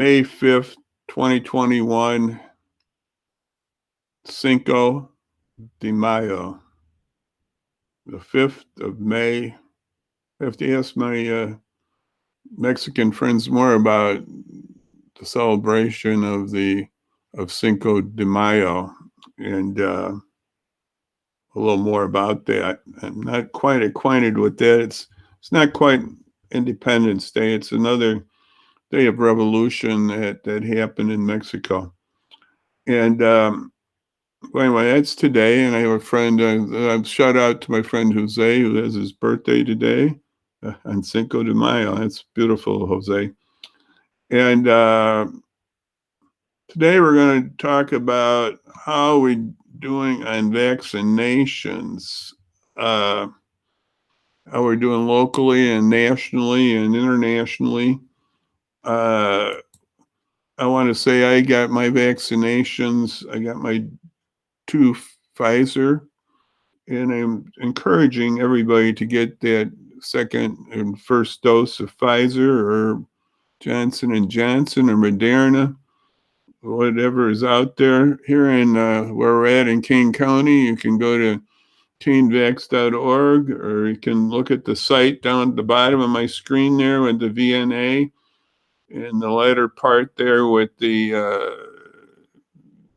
May 5th, 2021, Cinco de Mayo, the 5th of May. I have to ask my Mexican friends more about the celebration of Cinco de Mayo and a little more about that. I'm not quite acquainted with that. It's not quite Independence Day. It's another day of revolution that happened in Mexico. And anyway, that's today. And I have a friend, shout out to my friend Jose, who has his birthday today on Cinco de Mayo. That's beautiful, Jose. And today we're going to talk about how we're doing on vaccinations, how we're doing locally and nationally and internationally. I want to say I got my vaccinations. I got my 2 Pfizer, and I'm encouraging everybody to get that second and first dose of Pfizer or Johnson and Johnson or Moderna, whatever is out there. Here in where we're at in Kane County, you can go to kanevax.org, or you can look at the site down at the bottom of my screen there with the VNA, and the latter part there with the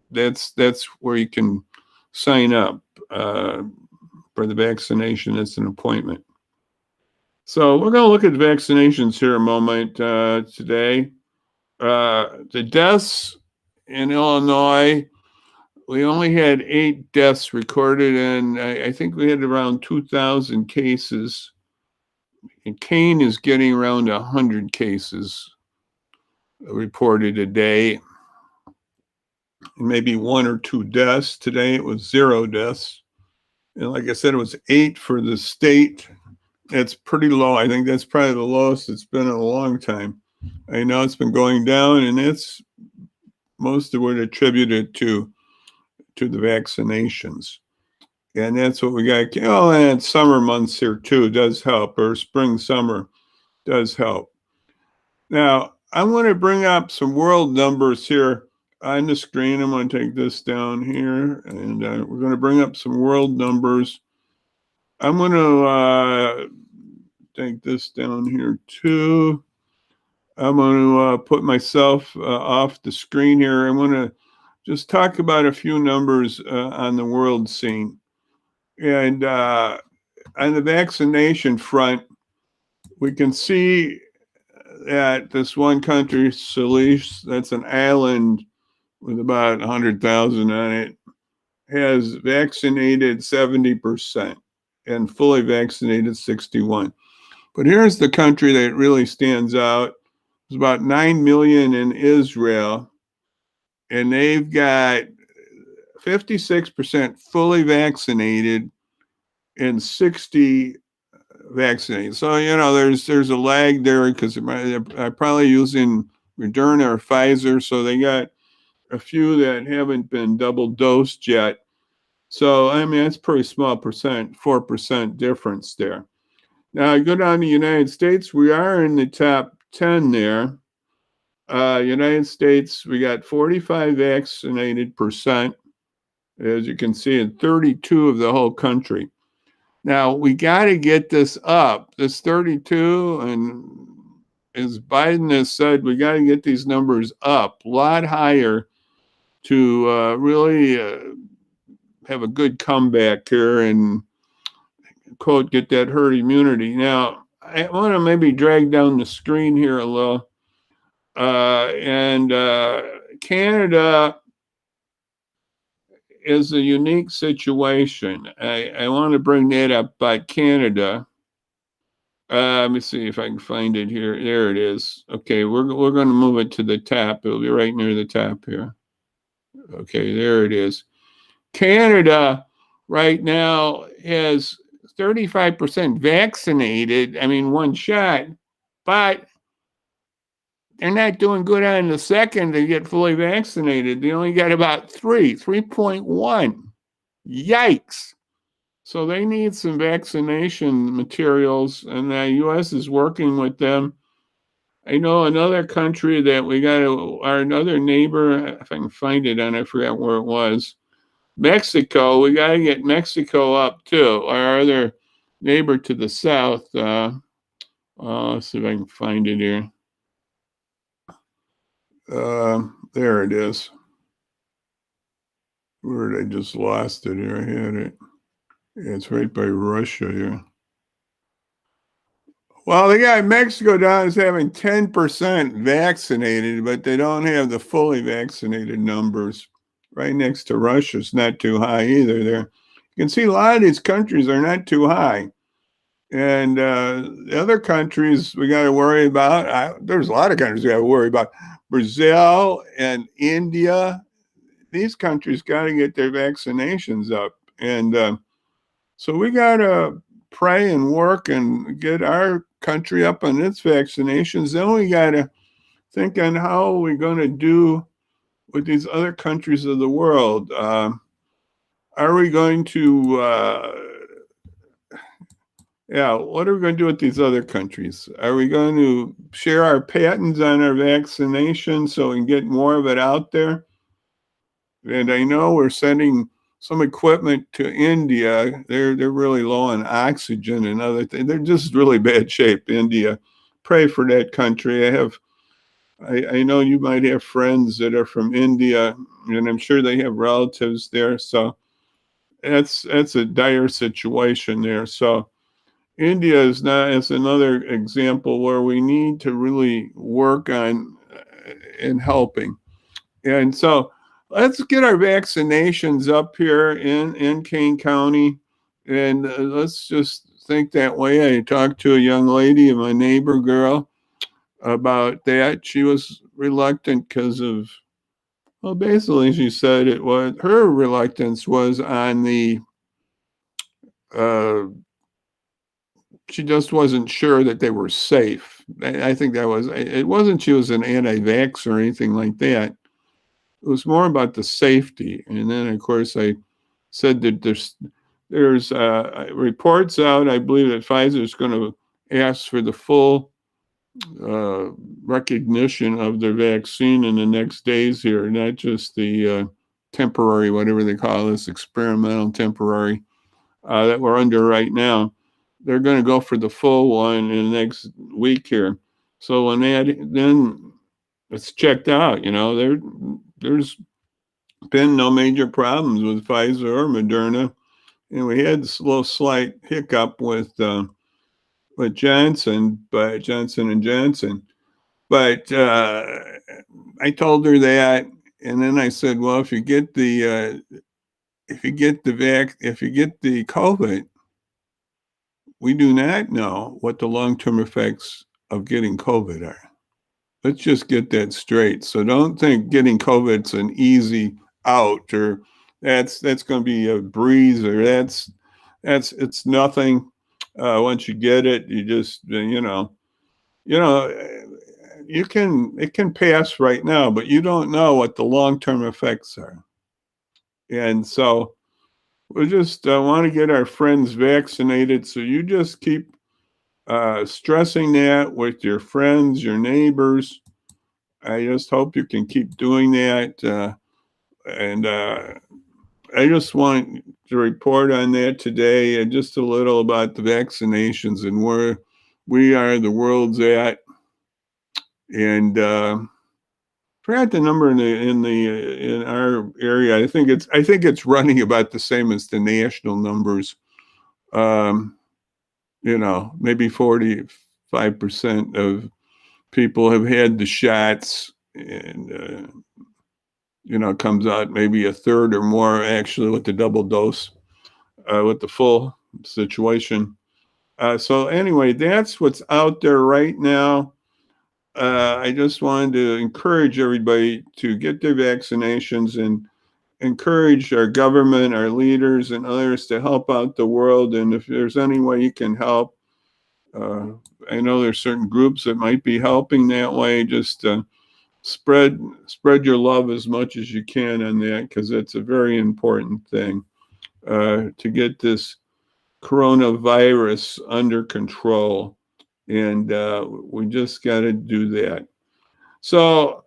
that's where you can sign up for the vaccination. It's an appointment. So we're going to look at vaccinations here a moment today. The deaths in Illinois, we only had 8 deaths recorded, and I think we had around 2,000 cases. And Kane is getting around 100 cases reported a day, maybe 1 or 2 deaths. Today it was 0 deaths. And like I said, it was 8 for the state. That's pretty low. I think that's probably the lowest it's been in a long time. I know it's been going down, and it's most of it attributed to the vaccinations. And that's what we got. Oh, and summer months here too does help, or spring, summer does help. Now, I want to bring up some world numbers here on the screen. I'm going to take this down here, and we're going to bring up some world numbers. I'm going to take this down here too. I'm going to put myself off the screen here. I'm going to just talk about a few numbers on the world scene. And on the vaccination front, we can see that this one country, Seychelles, that's an island with about 100,000 on it, has vaccinated 70% and fully vaccinated 61%. But here's the country that really stands out. There's about 9 million in Israel, and they've got 56% fully vaccinated and 60 vaccinated. So, there's a lag there because they're probably using Moderna or Pfizer, so they got a few that haven't been double dosed yet. So, I mean, that's pretty small percent, 4% difference there. Now, I go down to the United States. We are in the top 10 there. United States, we got 45 vaccinated percent, as you can see, in 32 of the whole country. Now, we got to get this up, this 32, and as Biden has said, we got to get these numbers up a lot higher to really have a good comeback here and, quote, get that herd immunity. Now, I want to maybe drag down the screen here a little. And Canada is a unique situation. I want to bring that up by Canada. Let me see if I can find it here. There it is. Okay, we're going to move it to the top. It'll be right near the top here. Okay, there it is. Canada right now has 35% vaccinated. I mean, 1 shot, but they're not doing good on the second they get fully vaccinated. They only got about 3.1. Yikes. So they need some vaccination materials, and the U.S. is working with them I know another country that we got to, our another neighbor, if I can find it, and I forgot where it was. Mexico, we got to get Mexico up too. Our other neighbor to the south. Let's see if I can find it here. There it is. Where did I just lost it here? I had it. Yeah, it's right by Russia here. Well, the guy in Mexico down is having 10% vaccinated, but they don't have the fully vaccinated numbers. Right next to Russia, it's not too high either. There, you can see a lot of these countries are not too high, and the other countries we got to worry about. There's a lot of countries we got to worry about. Brazil and India. These countries got to get their vaccinations up, and so we got to pray and work and get our country up on its vaccinations. Then we got to think on how we're going to do with these other countries of the world. Are we going to, what are we going to do with these other countries? Are we going to share our patents on our vaccination so we can get more of it out there? And I know we're sending some equipment to India. They're really low on oxygen and other things. They're just really bad shape. India, pray for that country. I know you might have friends that are from India, and I'm sure they have relatives there. So that's a dire situation there. So India is another example where we need to really work on in helping. And so let's get our vaccinations up here in Kane County, and let's just think that way. I talked to a young lady, my neighbor girl, about that. She was reluctant because of, well, basically she said it was, her reluctance was on the, uh, she just wasn't sure that they were safe. I think that was, it wasn't she was an anti-vax or anything like that. It was more about the safety. And then, of course, I said that there's reports out. I believe that Pfizer is going to ask for the full recognition of their vaccine in the next days here, not just the temporary, whatever they call this, experimental temporary that we're under right now. They're going to go for the full one in the next week here. So when that then it's checked out, there's been no major problems with Pfizer or Moderna, and we had this little slight hiccup with Johnson and Johnson. But I told her that, and then I said, well, if you get the COVID, we do not know what the long-term effects of getting COVID are. Let's just get that straight. So don't think getting COVID's an easy out, or that's going to be a breeze, or it's nothing. Once you get it, you just it can pass right now, but you don't know what the long term effects are. And so we just want to get our friends vaccinated. So you just keep stressing that with your friends, your neighbors. I just hope you can keep doing that. And I just want to report on that today, and just a little about the vaccinations and where we are, the world's at. And forgot the number in our area. I think it's running about the same as the national numbers. Maybe 45% of people have had the shots, and it comes out maybe a third or more actually with the double dose, with the full situation. So anyway, that's what's out there right now. I just wanted to encourage everybody to get their vaccinations and encourage our government, our leaders, and others to help out the world. And if there's any way you can help, I know there's certain groups that might be helping that way. Just spread your love as much as you can on that, because it's a very important thing to get this coronavirus under control. And we just got to do that. So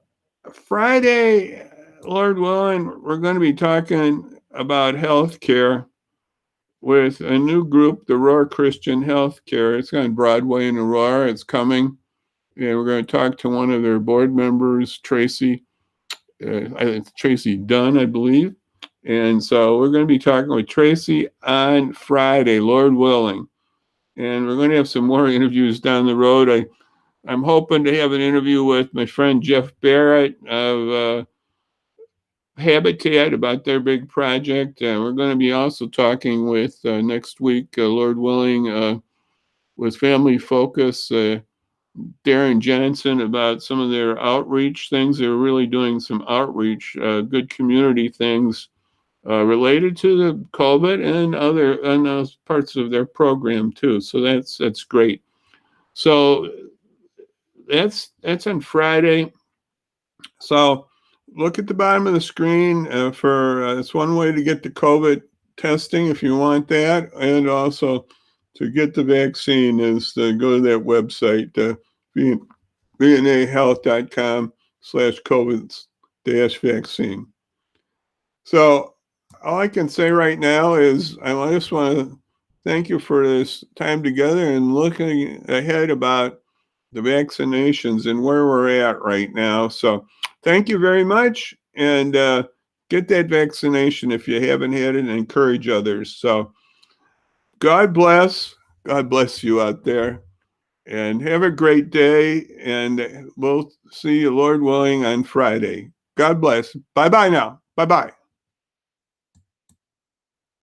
Friday, Lord willing, we're going to be talking about healthcare with a new group, the Aurora Christian Healthcare. It's on Broadway in Aurora. It's coming. And we're going to talk to one of their board members, Tracy. It's Tracy Dunn, I believe. And so we're going to be talking with Tracy on Friday, Lord willing. And we're going to have some more interviews down the road. I'm hoping to have an interview with my friend Jeff Barrett of Habitat about their big project. We're going to be also talking with next week, Lord willing, with Family Focus, Darren Johnson about some of their outreach things. They're really doing some outreach, good community things related to the COVID and other parts of their program too. So that's great. So that's on Friday. So look at the bottom of the screen for it's one way to get the COVID testing if you want that, and also to get the vaccine is to go to that website, vnahealth.com/COVID-vaccine. So all I can say right now is I just want to thank you for this time together and looking ahead about the vaccinations and where we're at right now. So thank you very much, and get that vaccination if you haven't had it, and encourage others. So God bless. God bless you out there, and have a great day, and we'll see you, Lord willing, on Friday. God bless. Bye-bye now. Bye-bye.